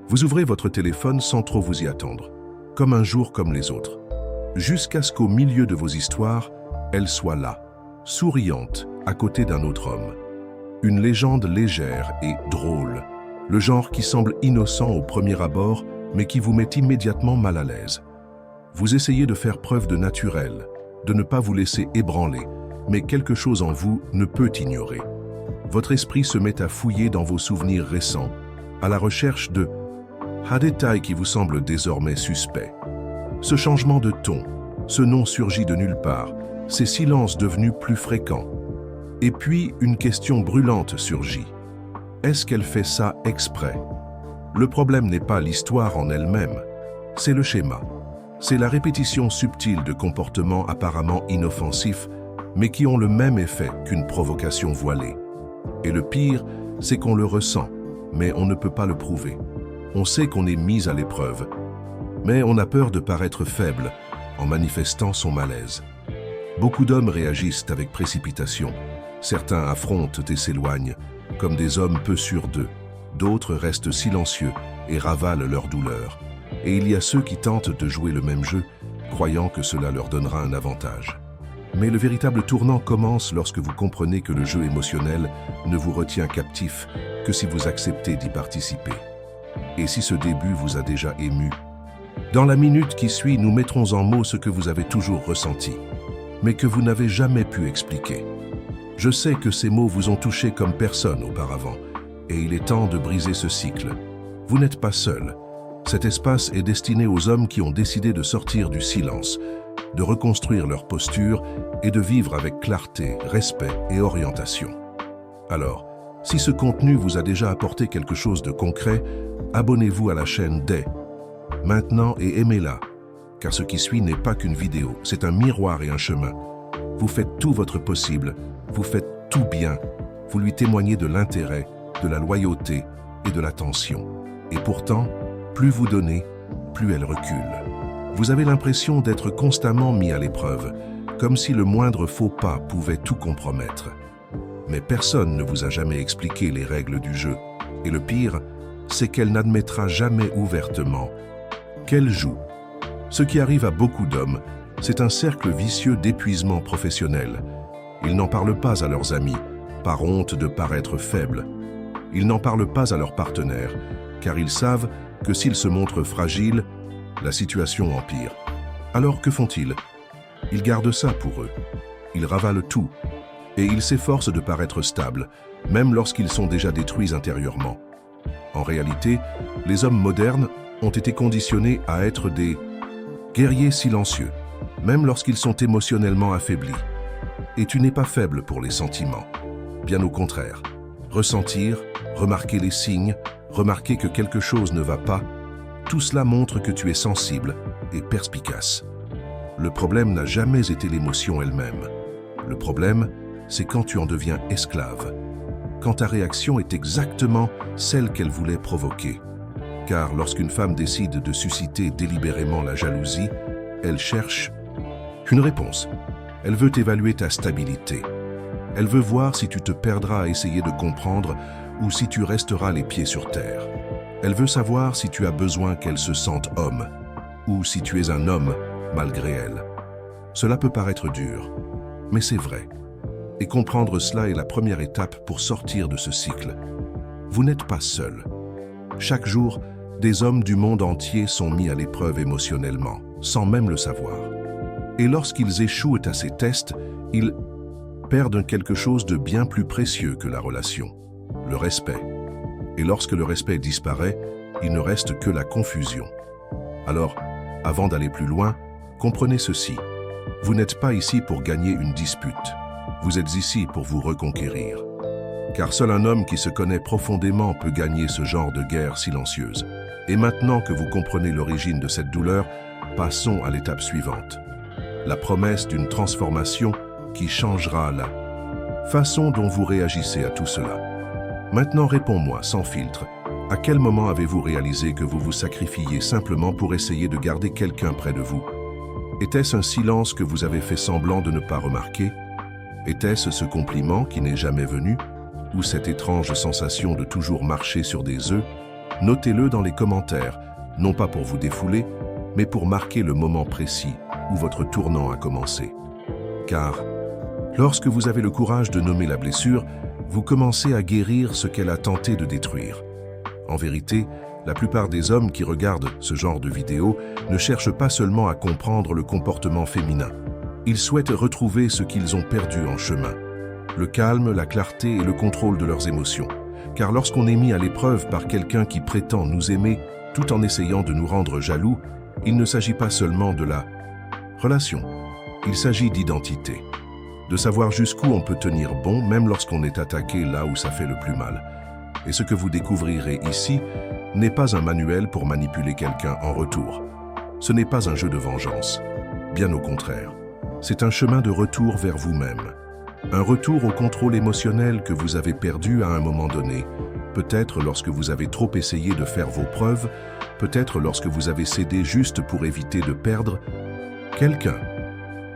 Vous ouvrez votre téléphone sans trop vous y attendre, comme un jour comme les autres, jusqu'à ce qu'au milieu de vos histoires, elle soit là, souriante, à côté d'un autre homme. Une légende légère et drôle, le genre qui semble innocent au premier abord, mais qui vous met immédiatement mal à l'aise. Vous essayez de faire preuve de naturel, de ne pas vous laisser ébranler, mais quelque chose en vous ne peut ignorer. Votre esprit se met à fouiller dans vos souvenirs récents, à la recherche de détails qui vous semblent désormais suspects. Ce changement de ton, ce nom surgit de nulle part, ces silences devenus plus fréquents. Et puis, une question brûlante surgit. Est-ce qu'elle fait ça exprès? Le problème n'est pas l'histoire en elle-même, c'est le schéma. C'est la répétition subtile de comportements apparemment inoffensifs, mais qui ont le même effet qu'une provocation voilée. Et le pire, c'est qu'on le ressent, mais on ne peut pas le prouver. On sait qu'on est mis à l'épreuve, mais on a peur de paraître faible en manifestant son malaise. Beaucoup d'hommes réagissent avec précipitation. Certains affrontent et s'éloignent, comme des hommes peu sûrs d'eux. D'autres restent silencieux et ravalent leur douleur. Et il y a ceux qui tentent de jouer le même jeu, croyant que cela leur donnera un avantage. Mais le véritable tournant commence lorsque vous comprenez que le jeu émotionnel ne vous retient captif que si vous acceptez d'y participer. Et si ce début vous a déjà ému? Dans la minute qui suit, nous mettrons en mots ce que vous avez toujours ressenti, mais que vous n'avez jamais pu expliquer. Je sais que ces mots vous ont touché comme personne auparavant, et il est temps de briser ce cycle. Vous n'êtes pas seul. Cet espace est destiné aux hommes qui ont décidé de sortir du silence, de reconstruire leur posture et de vivre avec clarté, respect et orientation. Alors, si ce contenu vous a déjà apporté quelque chose de concret, abonnez-vous à la chaîne dès maintenant et aimez-la, car ce qui suit n'est pas qu'une vidéo, c'est un miroir et un chemin. Vous faites tout votre possible, vous faites tout bien, vous lui témoignez de l'intérêt, de la loyauté et de l'attention. Et pourtant, plus vous donnez, plus elle recule. Vous avez l'impression d'être constamment mis à l'épreuve, comme si le moindre faux pas pouvait tout compromettre. Mais personne ne vous a jamais expliqué les règles du jeu. Et le pire, c'est qu'elle n'admettra jamais ouvertement qu'elle joue. Ce qui arrive à beaucoup d'hommes, c'est un cercle vicieux d'épuisement professionnel. Ils n'en parlent pas à leurs amis, par honte de paraître faibles. Ils n'en parlent pas à leurs partenaires, car ils savent que s'ils se montrent fragiles, la situation empire. Alors que font-ils? Ils gardent ça pour eux. Ils ravalent tout. Et ils s'efforcent de paraître stables, même lorsqu'ils sont déjà détruits intérieurement. En réalité, les hommes modernes ont été conditionnés à être des guerriers silencieux, même lorsqu'ils sont émotionnellement affaiblis. Et tu n'es pas faible pour les sentiments. Bien au contraire. Ressentir, remarquer les signes, remarquer que quelque chose ne va pas, tout cela montre que tu es sensible et perspicace. Le problème n'a jamais été l'émotion elle-même. Le problème, c'est quand tu en deviens esclave, quand ta réaction est exactement celle qu'elle voulait provoquer. Car lorsqu'une femme décide de susciter délibérément la jalousie, elle cherche une réponse. Elle veut évaluer ta stabilité. Elle veut voir si tu te perdras à essayer de comprendre ou si tu resteras les pieds sur terre. Elle veut savoir si tu as besoin qu'elle se sente homme ou si tu es un homme malgré elle. Cela peut paraître dur, mais c'est vrai. Et comprendre cela est la première étape pour sortir de ce cycle. Vous n'êtes pas seul. Chaque jour, des hommes du monde entier sont mis à l'épreuve émotionnellement, sans même le savoir. Et lorsqu'ils échouent à ces tests, ils perdent quelque chose de bien plus précieux que la relation, le respect. Et lorsque le respect disparaît, il ne reste que la confusion. Alors, avant d'aller plus loin, comprenez ceci. Vous n'êtes pas ici pour gagner une dispute. Vous êtes ici pour vous reconquérir. Car seul un homme qui se connaît profondément peut gagner ce genre de guerre silencieuse. Et maintenant que vous comprenez l'origine de cette douleur, passons à l'étape suivante. La promesse d'une transformation qui changera la façon dont vous réagissez à tout cela. Maintenant, réponds-moi sans filtre. À quel moment avez-vous réalisé que vous vous sacrifiez simplement pour essayer de garder quelqu'un près de vous? Était-ce un silence que vous avez fait semblant de ne pas remarquer? Était-ce ce compliment qui n'est jamais venu? Ou cette étrange sensation de toujours marcher sur des œufs? Notez-le dans les commentaires, non pas pour vous défouler, mais pour marquer le moment précis où votre tournant a commencé. Car, lorsque vous avez le courage de nommer la blessure, vous commencez à guérir ce qu'elle a tenté de détruire. En vérité, la plupart des hommes qui regardent ce genre de vidéos ne cherchent pas seulement à comprendre le comportement féminin. Ils souhaitent retrouver ce qu'ils ont perdu en chemin. Le calme, la clarté et le contrôle de leurs émotions. Car lorsqu'on est mis à l'épreuve par quelqu'un qui prétend nous aimer tout en essayant de nous rendre jaloux, il ne s'agit pas seulement de la relation. Il s'agit d'identité. De savoir jusqu'où on peut tenir bon même lorsqu'on est attaqué là où ça fait le plus mal. Et ce que vous découvrirez ici n'est pas un manuel pour manipuler quelqu'un en retour. Ce n'est pas un jeu de vengeance. Bien au contraire. C'est un chemin de retour vers vous-même. Un retour au contrôle émotionnel que vous avez perdu à un moment donné. Peut-être lorsque vous avez trop essayé de faire vos preuves, peut-être lorsque vous avez cédé juste pour éviter de perdre quelqu'un.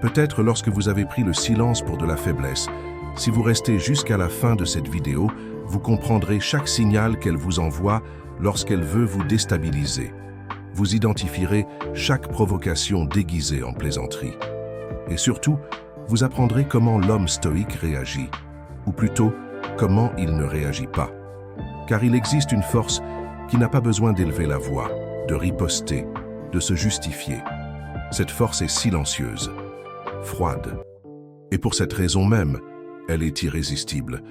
Peut-être lorsque vous avez pris le silence pour de la faiblesse. Si vous restez jusqu'à la fin de cette vidéo, vous comprendrez chaque signal qu'elle vous envoie lorsqu'elle veut vous déstabiliser. Vous identifierez chaque provocation déguisée en plaisanterie. Et surtout, vous apprendrez comment l'homme stoïque réagit, ou plutôt, comment il ne réagit pas. Car il existe une force qui n'a pas besoin d'élever la voix, de riposter, de se justifier. Cette force est silencieuse, froide. Et pour cette raison même, elle est irrésistible.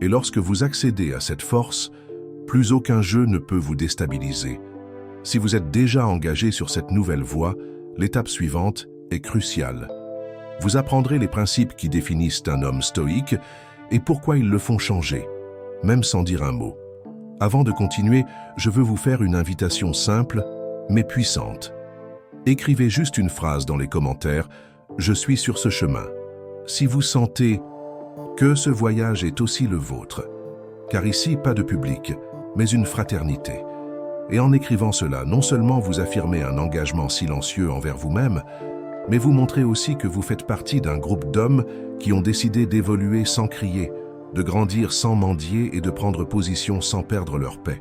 Et lorsque vous accédez à cette force, plus aucun jeu ne peut vous déstabiliser. Si vous êtes déjà engagé sur cette nouvelle voie, l'étape suivante est cruciale. Vous apprendrez les principes qui définissent un homme stoïque et pourquoi ils le font changer, même sans dire un mot. Avant de continuer, je veux vous faire une invitation simple, mais puissante. Écrivez juste une phrase dans les commentaires « Je suis sur ce chemin ». Si vous sentez que ce voyage est aussi le vôtre, car ici, pas de public, mais une fraternité. Et en écrivant cela, non seulement vous affirmez un engagement silencieux envers vous-même, mais vous montrez aussi que vous faites partie d'un groupe d'hommes qui ont décidé d'évoluer sans crier, de grandir sans mendier et de prendre position sans perdre leur paix.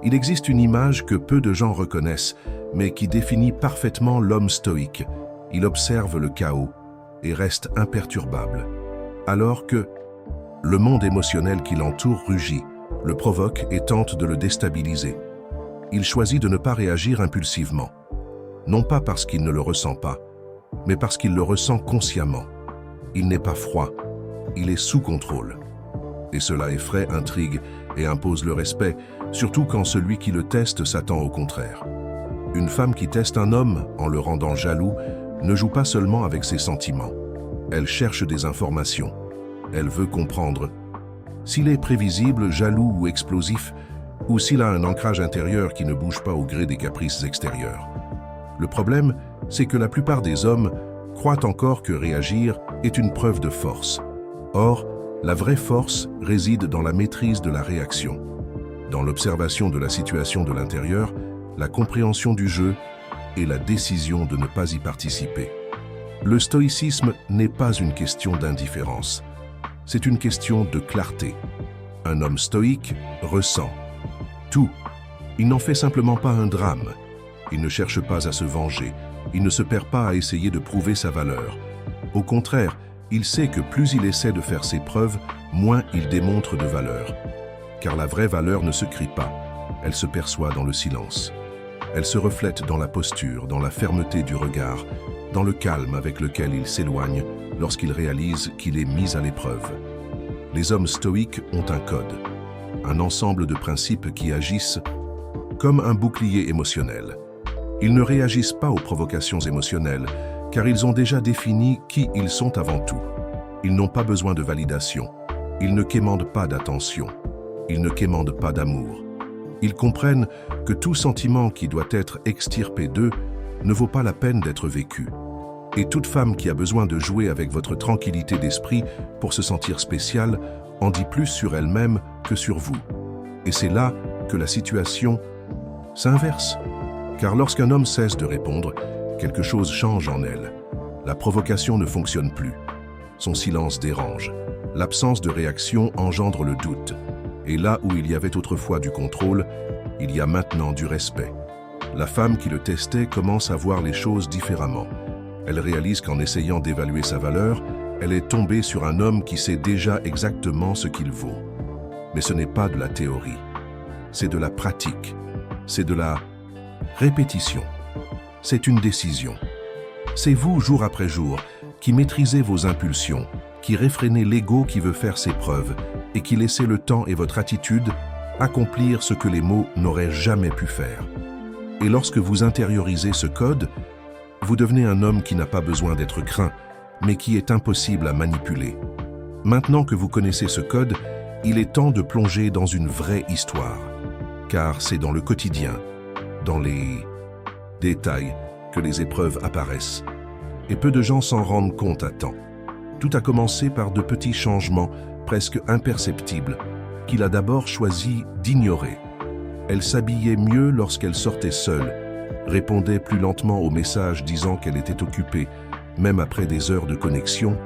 Il existe une image que peu de gens reconnaissent, mais qui définit parfaitement l'homme stoïque. Il observe le chaos et reste imperturbable, alors que le monde émotionnel qui l'entoure rugit, le provoque et tente de le déstabiliser. Il choisit de ne pas réagir impulsivement, non pas parce qu'il ne le ressent pas, mais parce qu'il le ressent consciemment. Il n'est pas froid, il est sous contrôle. Et cela effraie, intrigue et impose le respect, surtout quand celui qui le teste s'attend au contraire. Une femme qui teste un homme en le rendant jaloux ne joue pas seulement avec ses sentiments. Elle cherche des informations. Elle veut comprendre s'il est prévisible, jaloux ou explosif, ou s'il a un ancrage intérieur qui ne bouge pas au gré des caprices extérieurs. Le problème, c'est que la plupart des hommes croient encore que réagir est une preuve de force. Or, la vraie force réside dans la maîtrise de la réaction, dans l'observation de la situation de l'intérieur, la compréhension du jeu et la décision de ne pas y participer. Le stoïcisme n'est pas une question d'indifférence, c'est une question de clarté. Un homme stoïque ressent tout. Il n'en fait simplement pas un drame. Il ne cherche pas à se venger. Il ne se perd pas à essayer de prouver sa valeur. Au contraire, il sait que plus il essaie de faire ses preuves, moins il démontre de valeur. Car la vraie valeur ne se crie pas. Elle se perçoit dans le silence. Elle se reflète dans la posture, dans la fermeté du regard, dans le calme avec lequel il s'éloigne lorsqu'il réalise qu'il est mis à l'épreuve. Les hommes stoïques ont un code, un ensemble de principes qui agissent comme un bouclier émotionnel. Ils ne réagissent pas aux provocations émotionnelles, car ils ont déjà défini qui ils sont avant tout. Ils n'ont pas besoin de validation. Ils ne quémandent pas d'attention. Ils ne quémandent pas d'amour. Ils comprennent que tout sentiment qui doit être extirpé d'eux ne vaut pas la peine d'être vécu. Et toute femme qui a besoin de jouer avec votre tranquillité d'esprit pour se sentir spéciale en dit plus sur elle-même que sur vous. Et c'est là que la situation s'inverse. Car lorsqu'un homme cesse de répondre, quelque chose change en elle. La provocation ne fonctionne plus. Son silence dérange. L'absence de réaction engendre le doute. Et là où il y avait autrefois du contrôle, il y a maintenant du respect. La femme qui le testait commence à voir les choses différemment. Elle réalise qu'en essayant d'évaluer sa valeur, elle est tombée sur un homme qui sait déjà exactement ce qu'il vaut. Mais ce n'est pas de la théorie, c'est de la pratique, c'est de la répétition. C'est une décision. C'est vous, jour après jour, qui maîtrisez vos impulsions, qui réfrénez l'ego qui veut faire ses preuves et qui laissez le temps et votre attitude accomplir ce que les mots n'auraient jamais pu faire. Et lorsque vous intériorisez ce code, vous devenez un homme qui n'a pas besoin d'être craint, mais qui est impossible à manipuler. Maintenant que vous connaissez ce code, il est temps de plonger dans une vraie histoire. Car c'est dans le quotidien, dans les détails, que les épreuves apparaissent. Et peu de gens s'en rendent compte à temps. Tout a commencé par de petits changements, presque imperceptibles, qu'il a d'abord choisi d'ignorer. Elle s'habillait mieux lorsqu'elle sortait seule, répondait plus lentement aux messages disant qu'elle était occupée, même après des heures de connexion,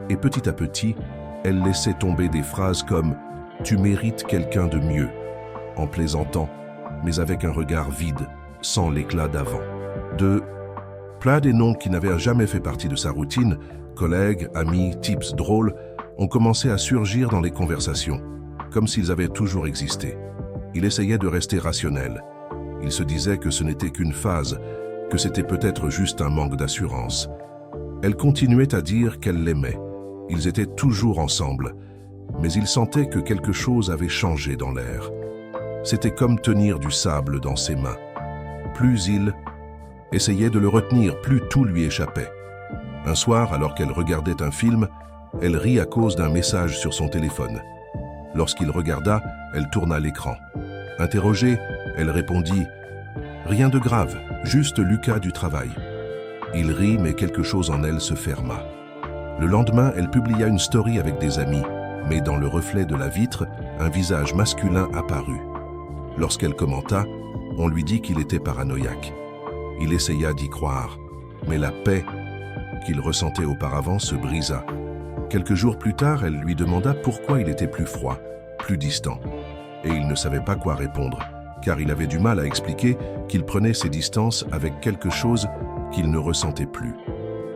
et petit à petit, elle laissait tomber des phrases comme « Tu mérites quelqu'un de mieux », en plaisantant, mais avec un regard vide, sans l'éclat d'avant. Plein des noms qui n'avaient jamais fait partie de sa routine, collègues, amis, tips drôles, ont commencé à surgir dans les conversations, comme s'ils avaient toujours existé. Il essayait de rester rationnel. Il se disait que ce n'était qu'une phase, que c'était peut-être juste un manque d'assurance. Elle continuait à dire qu'elle l'aimait. Ils étaient toujours ensemble, mais il sentait que quelque chose avait changé dans l'air. C'était comme tenir du sable dans ses mains. Plus il essayait de le retenir, plus tout lui échappait. Un soir, alors qu'elle regardait un film, elle rit à cause d'un message sur son téléphone. Lorsqu'il regarda, elle tourna l'écran. Interrogée, elle répondit « Rien de grave, juste Lucas du travail ». Il rit, mais quelque chose en elle se ferma. Le lendemain, elle publia une story avec des amis, mais dans le reflet de la vitre, un visage masculin apparut. Lorsqu'elle commenta, on lui dit qu'il était paranoïaque. Il essaya d'y croire, mais la paix qu'il ressentait auparavant se brisa. Quelques jours plus tard, elle lui demanda pourquoi il était plus froid, plus distant. Et il ne savait pas quoi répondre, car il avait du mal à expliquer qu'il prenait ses distances avec quelque chose qu'il ne ressentait plus.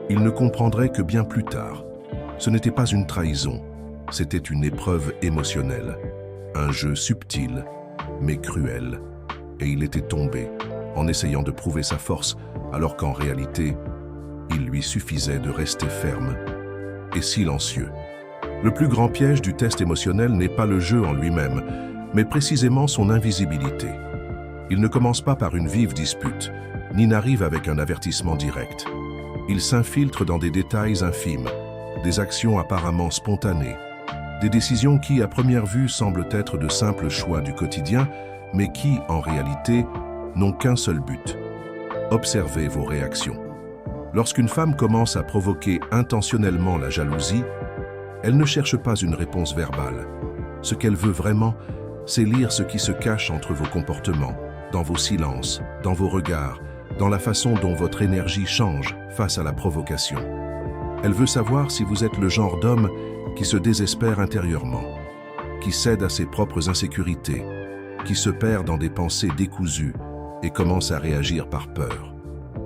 Il ne comprendrait que bien plus tard. Ce n'était pas une trahison, c'était une épreuve émotionnelle, un jeu subtil, mais cruel. Et il était tombé, en essayant de prouver sa force, alors qu'en réalité, il lui suffisait de rester ferme et silencieux. Le plus grand piège du test émotionnel n'est pas le jeu en lui-même, mais précisément son invisibilité. Il ne commence pas par une vive dispute, ni n'arrive avec un avertissement direct. Il s'infiltre dans des détails infimes, des actions apparemment spontanées, des décisions qui, à première vue, semblent être de simples choix du quotidien, mais qui, en réalité, n'ont qu'un seul but. Observez vos réactions. Lorsqu'une femme commence à provoquer intentionnellement la jalousie, elle ne cherche pas une réponse verbale. Ce qu'elle veut vraiment, c'est lire ce qui se cache entre vos comportements, dans vos silences, dans vos regards, dans la façon dont votre énergie change face à la provocation. Elle veut savoir si vous êtes le genre d'homme qui se désespère intérieurement, qui cède à ses propres insécurités, qui se perd dans des pensées décousues et commence à réagir par peur.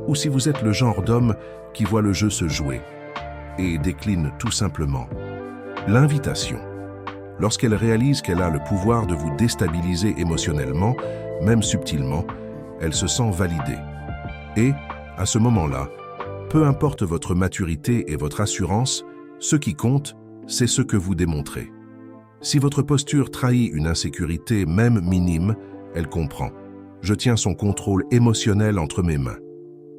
Ou si vous êtes le genre d'homme qui voit le jeu se jouer et décline tout simplement. L'invitation. Lorsqu'elle réalise qu'elle a le pouvoir de vous déstabiliser émotionnellement, même subtilement, elle se sent validée. Et, à ce moment-là, peu importe votre maturité et votre assurance, ce qui compte, c'est ce que vous démontrez. Si votre posture trahit une insécurité, même minime, elle comprend. Je tiens son contrôle émotionnel entre mes mains.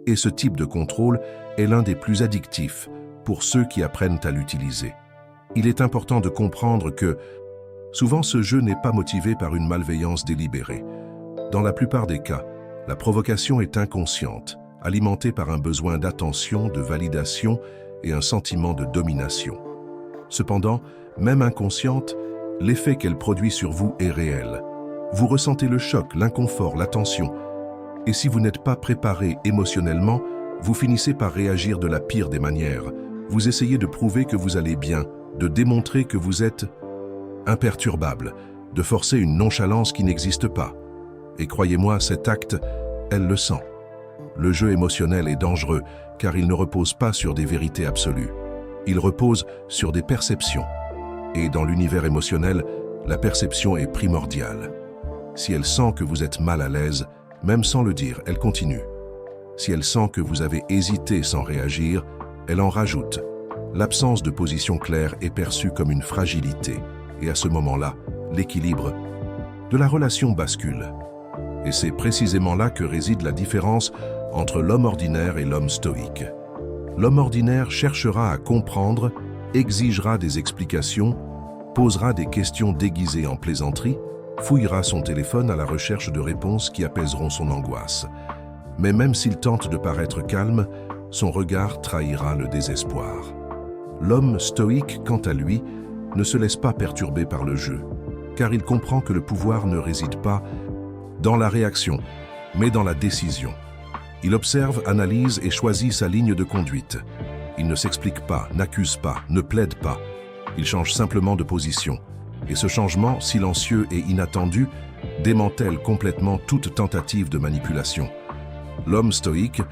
Et ce type de contrôle est l'un des plus addictifs pour ceux qui apprennent à l'utiliser. Il est important de comprendre que, souvent ce jeu n'est pas motivé par une malveillance délibérée. Dans la plupart des cas, la provocation est inconsciente, alimentée par un besoin d'attention, de validation et un sentiment de domination. Cependant, même inconsciente, l'effet qu'elle produit sur vous est réel. Vous ressentez le choc, l'inconfort, la tension. Et si vous n'êtes pas préparé émotionnellement, vous finissez par réagir de la pire des manières. Vous essayez de prouver que vous allez bien, de démontrer que vous êtes imperturbable, de forcer une nonchalance qui n'existe pas. Et croyez-moi, cet acte, elle le sent. Le jeu émotionnel est dangereux car il ne repose pas sur des vérités absolues. Il repose sur des perceptions. Et dans l'univers émotionnel, la perception est primordiale. Si elle sent que vous êtes mal à l'aise, même sans le dire, elle continue. Si elle sent que vous avez hésité sans réagir, elle en rajoute. L'absence de position claire est perçue comme une fragilité. Et à ce moment-là, l'équilibre de la relation bascule. Et c'est précisément là que réside la différence entre l'homme ordinaire et l'homme stoïque. L'homme ordinaire cherchera à comprendre, exigera des explications, posera des questions déguisées en plaisanterie, fouillera son téléphone à la recherche de réponses qui apaiseront son angoisse. Mais même s'il tente de paraître calme, son regard trahira le désespoir. L'homme stoïque, quant à lui, ne se laisse pas perturber par le jeu, car il comprend que le pouvoir ne réside pas dans la réaction, mais dans la décision. Il observe, analyse et choisit sa ligne de conduite. Il ne s'explique pas, n'accuse pas, ne plaide pas. Il change simplement de position. Et ce changement, silencieux et inattendu, démantèle complètement toute tentative de manipulation. L'homme stoïque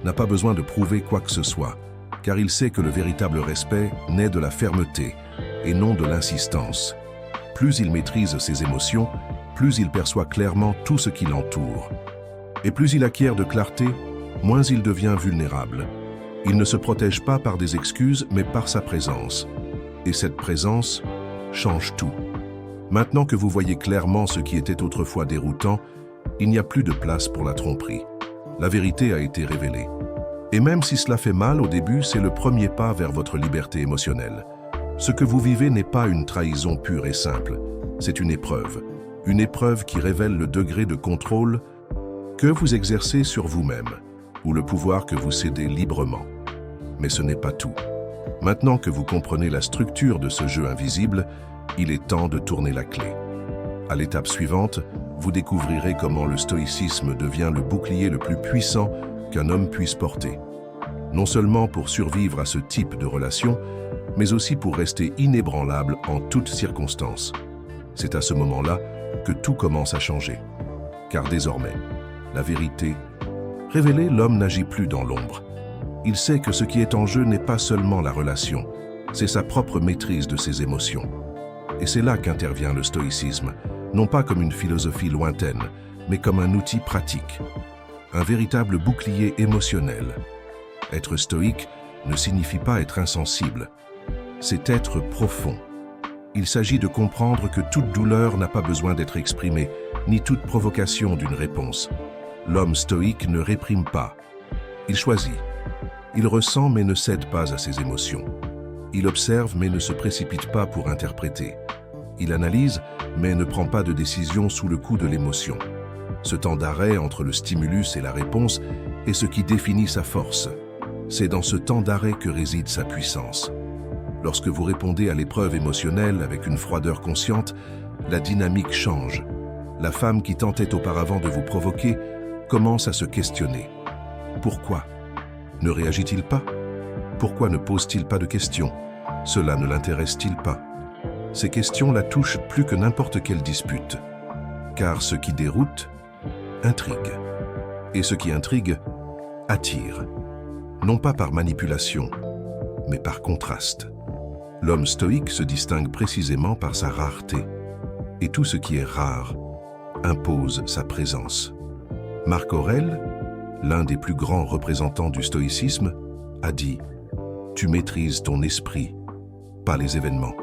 n'a pas besoin de prouver quoi que ce soit, car il sait que le véritable respect naît de la fermeté et non de l'insistance. Plus il maîtrise ses émotions, plus il perçoit clairement tout ce qui l'entoure. Et plus il acquiert de clarté, moins il devient vulnérable. Il ne se protège pas par des excuses, mais par sa présence. Et cette présence change tout. Maintenant que vous voyez clairement ce qui était autrefois déroutant, il n'y a plus de place pour la tromperie. La vérité a été révélée. Et même si cela fait mal au début, c'est le premier pas vers votre liberté émotionnelle. Ce que vous vivez n'est pas une trahison pure et simple, c'est une épreuve qui révèle le degré de contrôle que vous exercez sur vous-même, ou le pouvoir que vous cédez librement. Mais ce n'est pas tout. Maintenant que vous comprenez la structure de ce jeu invisible, il est temps de tourner la clé. À l'étape suivante, vous découvrirez comment le stoïcisme devient le bouclier le plus puissant qu'un homme puisse porter. Non seulement pour survivre à ce type de relation, mais aussi pour rester inébranlable en toutes circonstances. C'est à ce moment-là que tout commence à changer. Car désormais, la vérité révélée, l'homme n'agit plus dans l'ombre. Il sait que ce qui est en jeu n'est pas seulement la relation, c'est sa propre maîtrise de ses émotions. Et c'est là qu'intervient le stoïcisme, non pas comme une philosophie lointaine, mais comme un outil pratique, un véritable bouclier émotionnel. Être stoïque ne signifie pas être insensible, c'est être profond. Il s'agit de comprendre que toute douleur n'a pas besoin d'être exprimée, ni toute provocation d'une réponse. L'homme stoïque ne réprime pas, il choisit. Il ressent mais ne cède pas à ses émotions. Il observe mais ne se précipite pas pour interpréter. Il analyse mais ne prend pas de décision sous le coup de l'émotion. Ce temps d'arrêt entre le stimulus et la réponse est ce qui définit sa force. C'est dans ce temps d'arrêt que réside sa puissance. Lorsque vous répondez à l'épreuve émotionnelle avec une froideur consciente, la dynamique change. La femme qui tentait auparavant de vous provoquer commence à se questionner. Pourquoi ? Ne réagit-il pas? Pourquoi ne pose-t-il pas de questions? Cela ne l'intéresse-t-il pas? Ces questions la touchent plus que n'importe quelle dispute. Car ce qui déroute, intrigue. Et ce qui intrigue, attire. Non pas par manipulation, mais par contraste. L'homme stoïque se distingue précisément par sa rareté. Et tout ce qui est rare impose sa présence. Marc Aurèle, l'un des plus grands représentants du stoïcisme, a dit « Tu maîtrises ton esprit, pas les événements.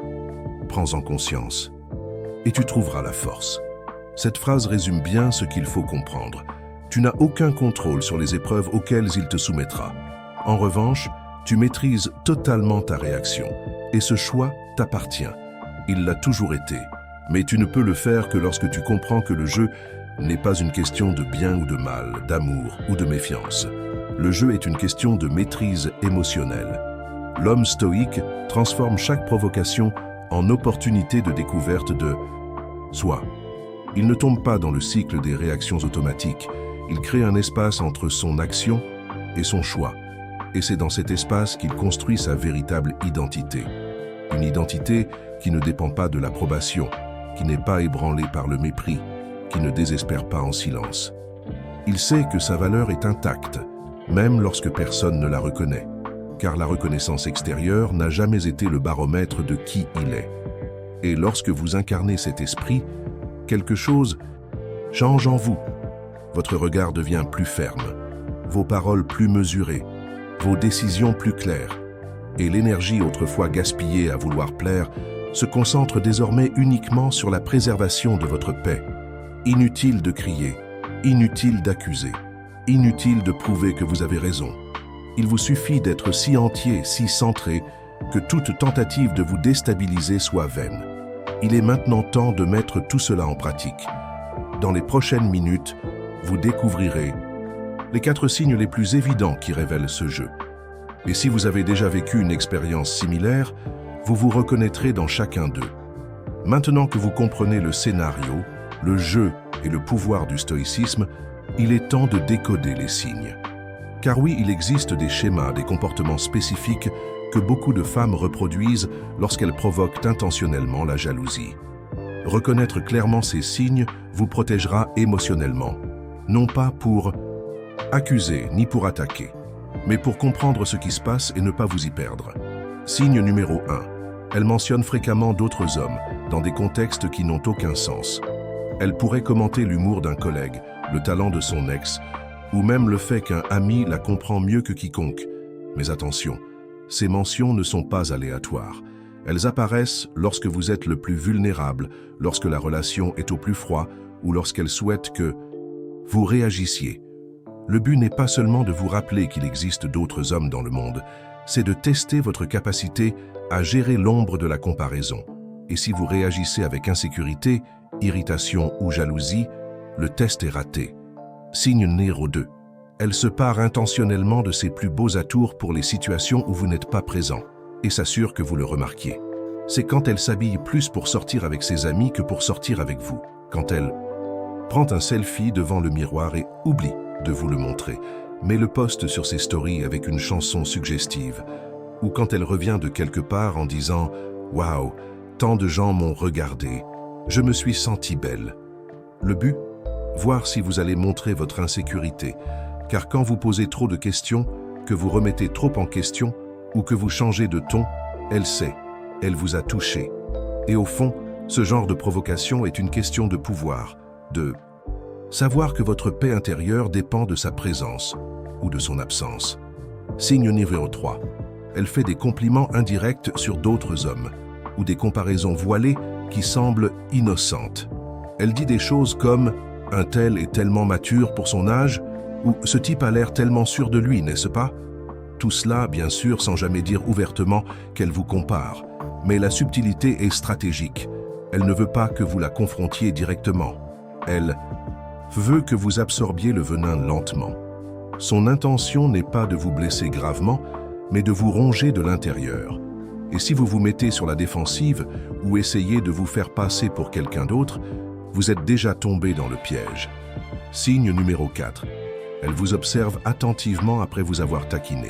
Prends-en conscience, et tu trouveras la force. » Cette phrase résume bien ce qu'il faut comprendre. Tu n'as aucun contrôle sur les épreuves auxquelles il te soumettra. En revanche, tu maîtrises totalement ta réaction, et ce choix t'appartient. Il l'a toujours été, mais tu ne peux le faire que lorsque tu comprends que le jeu n'est pas une question de bien ou de mal, d'amour ou de méfiance. Le jeu est une question de maîtrise émotionnelle. L'homme stoïque transforme chaque provocation en opportunité de découverte de soi. Il ne tombe pas dans le cycle des réactions automatiques. Il crée un espace entre son action et son choix. Et c'est dans cet espace qu'il construit sa véritable identité. Une identité qui ne dépend pas de l'approbation, qui n'est pas ébranlée par le mépris, qui ne désespère pas en silence. Il sait que sa valeur est intacte, même lorsque personne ne la reconnaît, car la reconnaissance extérieure n'a jamais été le baromètre de qui il est. Et lorsque vous incarnez cet esprit, quelque chose change en vous. Votre regard devient plus ferme, vos paroles plus mesurées, vos décisions plus claires, et l'énergie autrefois gaspillée à vouloir plaire se concentre désormais uniquement sur la préservation de votre paix. Inutile de crier, inutile d'accuser, inutile de prouver que vous avez raison. Il vous suffit d'être si entier, si centré, que toute tentative de vous déstabiliser soit vaine. Il est maintenant temps de mettre tout cela en pratique. Dans les prochaines minutes, vous découvrirez les 4 signes les plus évidents qui révèlent ce jeu. Et si vous avez déjà vécu une expérience similaire, vous vous reconnaîtrez dans chacun d'eux. Maintenant que vous comprenez le scénario, le jeu et le pouvoir du stoïcisme, il est temps de décoder les signes. Car oui, il existe des schémas, des comportements spécifiques que beaucoup de femmes reproduisent lorsqu'elles provoquent intentionnellement la jalousie. Reconnaître clairement ces signes vous protégera émotionnellement, non pas pour accuser ni pour attaquer, mais pour comprendre ce qui se passe et ne pas vous y perdre. Signe numéro 1. Elle mentionne fréquemment d'autres hommes, dans des contextes qui n'ont aucun sens. Elle pourrait commenter l'humour d'un collègue, le talent de son ex, ou même le fait qu'un ami la comprend mieux que quiconque. Mais attention, ces mentions ne sont pas aléatoires. Elles apparaissent lorsque vous êtes le plus vulnérable, lorsque la relation est au plus froid, ou lorsqu'elle souhaite que vous réagissiez. Le but n'est pas seulement de vous rappeler qu'il existe d'autres hommes dans le monde, c'est de tester votre capacité à gérer l'ombre de la comparaison. Et si vous réagissez avec insécurité, irritation ou jalousie, le test est raté. Signe numéro 2. Elle se pare intentionnellement de ses plus beaux atours pour les situations où vous n'êtes pas présent, et s'assure que vous le remarquiez. C'est quand elle s'habille plus pour sortir avec ses amis que pour sortir avec vous. Quand elle prend un selfie devant le miroir et oublie de vous le montrer, mais le poste sur ses stories avec une chanson suggestive, ou quand elle revient de quelque part en disant « Waouh, tant de gens m'ont regardé, je me suis sentie belle ». Le but? Voir si vous allez montrer votre insécurité, car quand vous posez trop de questions, que vous remettez trop en question, ou que vous changez de ton, elle sait, elle vous a touché. Et au fond, ce genre de provocation est une question de pouvoir, de savoir que votre paix intérieure dépend de sa présence ou de son absence. Signe numéro 3. Elle fait des compliments indirects sur d'autres hommes ou des comparaisons voilées qui semblent innocentes. Elle dit des choses comme « un tel est tellement mature pour son âge » ou « ce type a l'air tellement sûr de lui, n'est-ce pas ?» Tout cela, bien sûr, sans jamais dire ouvertement qu'elle vous compare. Mais la subtilité est stratégique. Elle ne veut pas que vous la confrontiez directement. Elle veut que vous absorbiez le venin lentement. Son intention n'est pas de vous blesser gravement, mais de vous ronger de l'intérieur. Et si vous vous mettez sur la défensive ou essayez de vous faire passer pour quelqu'un d'autre, vous êtes déjà tombé dans le piège. Signe numéro 4. Elle vous observe attentivement après vous avoir taquiné.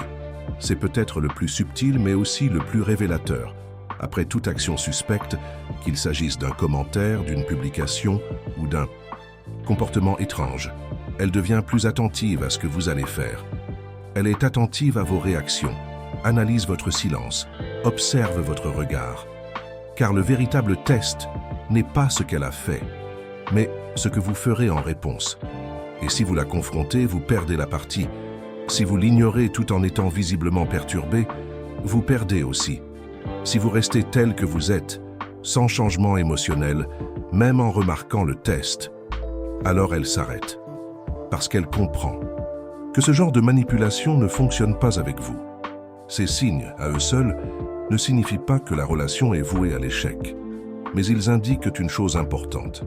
C'est peut-être le plus subtil, mais aussi le plus révélateur. Après toute action suspecte, qu'il s'agisse d'un commentaire, d'une publication ou d'un comportement étrange, elle devient plus attentive à ce que vous allez faire. Elle est attentive à vos réactions, analyse votre silence, observe votre regard. Car le véritable test n'est pas ce qu'elle a fait, mais ce que vous ferez en réponse. Et si vous la confrontez, vous perdez la partie. Si vous l'ignorez tout en étant visiblement perturbé, vous perdez aussi. Si vous restez tel que vous êtes, sans changement émotionnel, même en remarquant le test, alors elle s'arrête. Parce qu'elle comprend que ce genre de manipulation ne fonctionne pas avec vous. Ces signes, à eux seuls, ne signifient pas que la relation est vouée à l'échec. Mais ils indiquent une chose importante.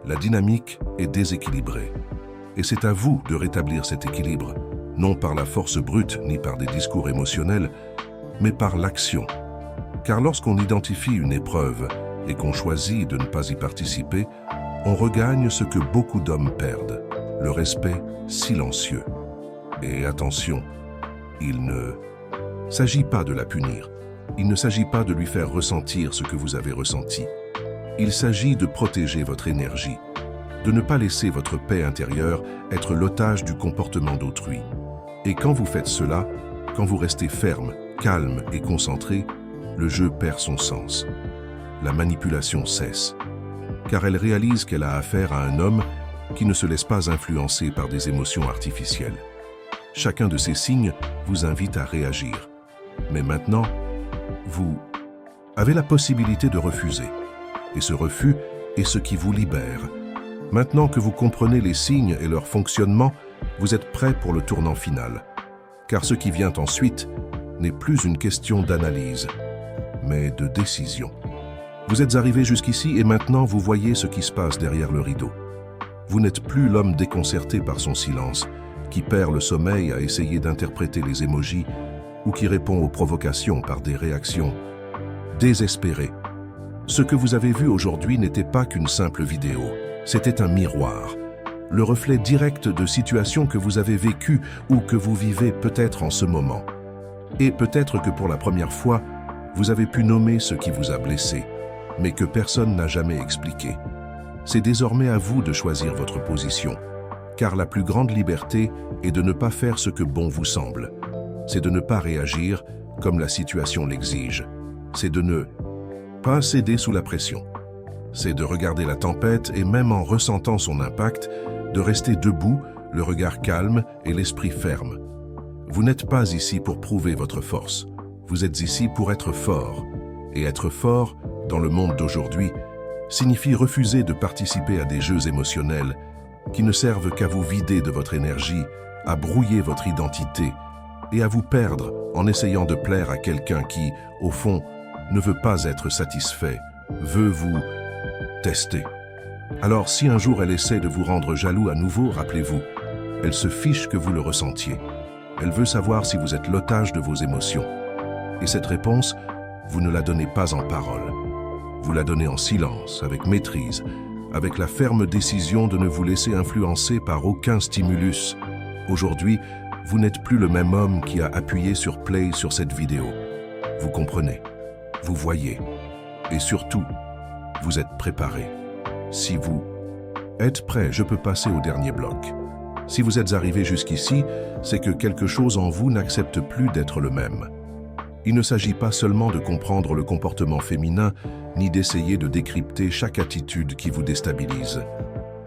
La dynamique est déséquilibrée. Et c'est à vous de rétablir cet équilibre, non par la force brute ni par des discours émotionnels, mais par l'action. Car lorsqu'on identifie une épreuve et qu'on choisit de ne pas y participer, on regagne ce que beaucoup d'hommes perdent, le respect silencieux. Et attention, il ne s'agit pas de la punir. Il ne s'agit pas de lui faire ressentir ce que vous avez ressenti. Il s'agit de protéger votre énergie. de ne pas laisser votre paix intérieure être l'otage du comportement d'autrui. Et quand vous faites cela, quand vous restez ferme, calme et concentré, le jeu perd son sens. La manipulation cesse, car elle réalise qu'elle a affaire à un homme qui ne se laisse pas influencer par des émotions artificielles. Chacun de ces signes vous invite à réagir. Mais maintenant, vous avez la possibilité de refuser. Et ce refus est ce qui vous libère. Maintenant que vous comprenez les signes et leur fonctionnement, vous êtes prêt pour le tournant final. Car ce qui vient ensuite n'est plus une question d'analyse, mais de décision. Vous êtes arrivé jusqu'ici et maintenant vous voyez ce qui se passe derrière le rideau. Vous n'êtes plus l'homme déconcerté par son silence, qui perd le sommeil à essayer d'interpréter les émojis ou qui répond aux provocations par des réactions désespérées. Ce que vous avez vu aujourd'hui n'était pas qu'une simple vidéo, c'était un miroir, le reflet direct de situations que vous avez vécues ou que vous vivez peut-être en ce moment. Et peut-être que pour la première fois, vous avez pu nommer ce qui vous a blessé, mais que personne n'a jamais expliqué. C'est désormais à vous de choisir votre position, car la plus grande liberté est de ne pas faire ce que bon vous semble. C'est de ne pas réagir comme la situation l'exige. C'est de ne pas céder sous la pression. C'est de regarder la tempête et même en ressentant son impact, de rester debout, le regard calme et l'esprit ferme. Vous n'êtes pas ici pour prouver votre force. Vous êtes ici pour être fort. Et être fort, dans le monde d'aujourd'hui, signifie refuser de participer à des jeux émotionnels qui ne servent qu'à vous vider de votre énergie, à brouiller votre identité et à vous perdre en essayant de plaire à quelqu'un qui, au fond, ne veut pas être satisfait, veut vous tester. Alors si un jour elle essaie de vous rendre jaloux à nouveau, rappelez-vous, elle se fiche que vous le ressentiez. Elle veut savoir si vous êtes l'otage de vos émotions. Et cette réponse, vous ne la donnez pas en parole. Vous la donnez en silence, avec maîtrise, avec la ferme décision de ne vous laisser influencer par aucun stimulus. Aujourd'hui, vous n'êtes plus le même homme qui a appuyé sur play sur cette vidéo. Vous comprenez, vous voyez, et surtout, vous êtes préparé. Si vous êtes prêt, je peux passer au dernier bloc. Si vous êtes arrivé jusqu'ici, c'est que quelque chose en vous n'accepte plus d'être le même. Il ne s'agit pas seulement de comprendre le comportement féminin, ni d'essayer de décrypter chaque attitude qui vous déstabilise.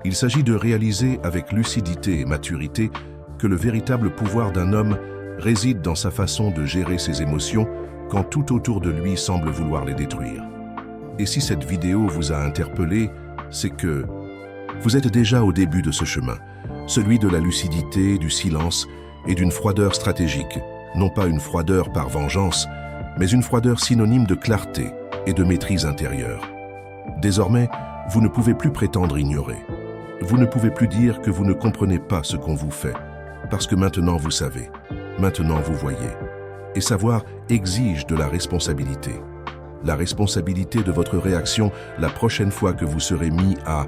Il s'agit de réaliser avec lucidité et maturité que le véritable pouvoir d'un homme réside dans sa façon de gérer ses émotions quand tout autour de lui semble vouloir les détruire. Et si cette vidéo vous a interpellé, c'est que vous êtes déjà au début de ce chemin, celui de la lucidité, du silence et d'une froideur stratégique. Non pas une froideur par vengeance, mais une froideur synonyme de clarté et de maîtrise intérieure. Désormais, vous ne pouvez plus prétendre ignorer. Vous ne pouvez plus dire que vous ne comprenez pas ce qu'on vous fait, parce que maintenant vous savez, maintenant vous voyez. Et savoir exige de la responsabilité. La responsabilité de votre réaction la prochaine fois que vous serez mis à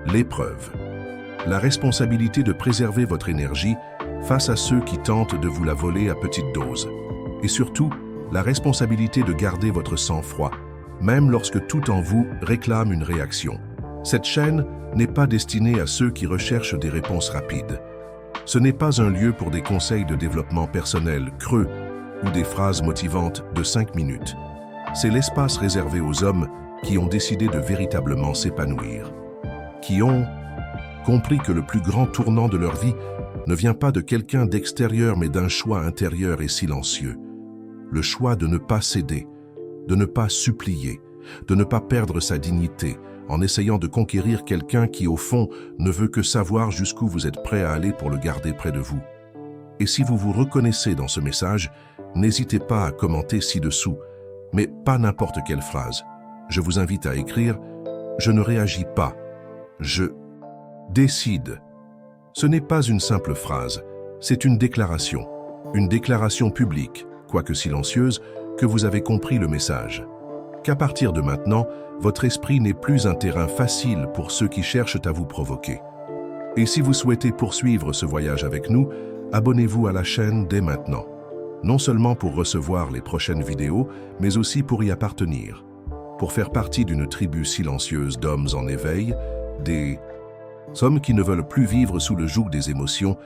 l'épreuve. La responsabilité de préserver votre énergie face à ceux qui tentent de vous la voler à petite dose. Et surtout, la responsabilité de garder votre sang-froid, même lorsque tout en vous réclame une réaction. Cette chaîne n'est pas destinée à ceux qui recherchent des réponses rapides. Ce n'est pas un lieu pour des conseils de développement personnel creux ou des phrases motivantes de 5 minutes. C'est l'espace réservé aux hommes qui ont décidé de véritablement s'épanouir, qui ont compris que le plus grand tournant de leur vie ne vient pas de quelqu'un d'extérieur mais d'un choix intérieur et silencieux. Le choix de ne pas céder, de ne pas supplier, de ne pas perdre sa dignité en essayant de conquérir quelqu'un qui au fond ne veut que savoir jusqu'où vous êtes prêt à aller pour le garder près de vous. Et si vous vous reconnaissez dans ce message, n'hésitez pas à commenter ci-dessous, mais pas n'importe quelle phrase. Je vous invite à écrire « Je ne réagis pas, je décide ». Ce n'est pas une simple phrase, c'est une déclaration publique, quoique silencieuse, que vous avez compris le message. Qu'à partir de maintenant, votre esprit n'est plus un terrain facile pour ceux qui cherchent à vous provoquer. Et si vous souhaitez poursuivre ce voyage avec nous, abonnez-vous à la chaîne dès maintenant. Non seulement pour recevoir les prochaines vidéos, mais aussi pour y appartenir. Pour faire partie d'une tribu silencieuse d'hommes en éveil, des Hommes qui ne veulent plus vivre sous le joug des émotions,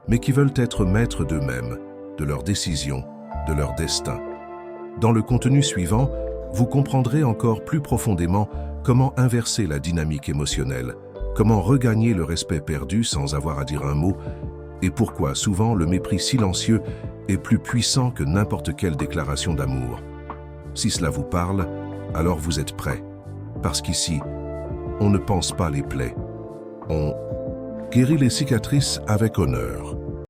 mais qui veulent être maîtres d'eux-mêmes, de leurs décisions, de leur destin. Dans le contenu suivant, vous comprendrez encore plus profondément comment inverser la dynamique émotionnelle, comment regagner le respect perdu sans avoir à dire un mot, et pourquoi souvent le mépris silencieux est plus puissant que n'importe quelle déclaration d'amour. Si cela vous parle, alors vous êtes prêts. Parce qu'ici, on ne pense pas les plaies. On guérit les cicatrices avec honneur.